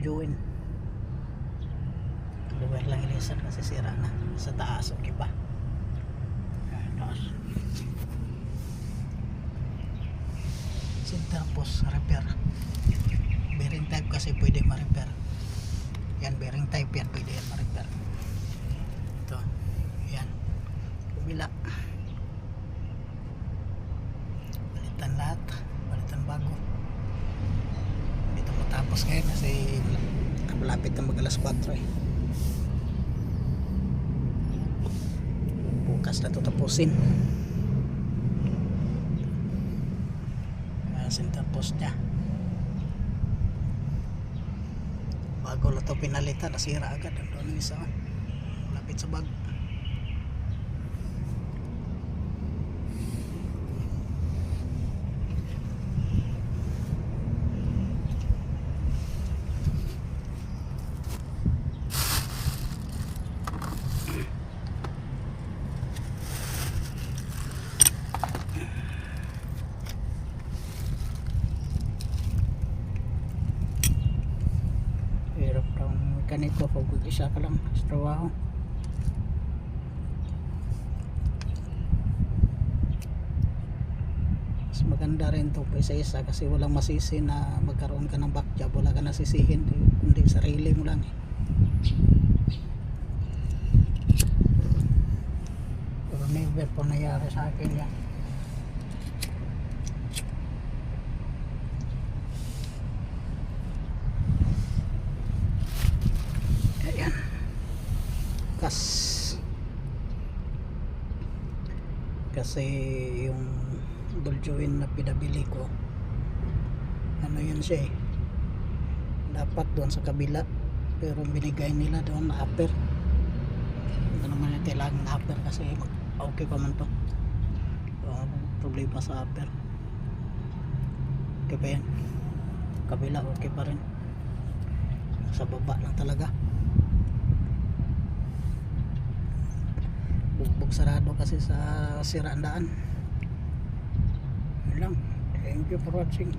join. Lugar lang ilisan kasi sira na sa taas. Okay pa taas. Center post repair. Bearing type kasi pwede ma-repair. Yan, bearing type yan, pwede yan ma-repair. Ito, yan, kabila. Balitan lahat, balitan bago. Dito matapos ngayon kasi malapit na mag alas 4 eh. Bukas na ito tapusin. Center post nya bago lang ito pinalitan, nasira agad. Doon ang isa malapit sa bag. Ganito pag isa ka lang sa trabaho. Mas maganda rin ito kaysa isa kasi walang masisi na magkaroon ka ng back job. Wala ka nasisihin kundi sarili mo lang. Pero never po nangyari sa akin yan. Kasi yung ball joint na pinabili ko, ano yun siya eh, dapat doon sa kabila, pero binigay nila doon na upper. Ito naman yung kailangan na upper kasi okay pa man to. Problema sa upper. Okay pa yan, kabila okay pa rin, sa baba lang talaga. Bugbog sarado kasi sa siraan daan. Yun lang. Thank you for watching.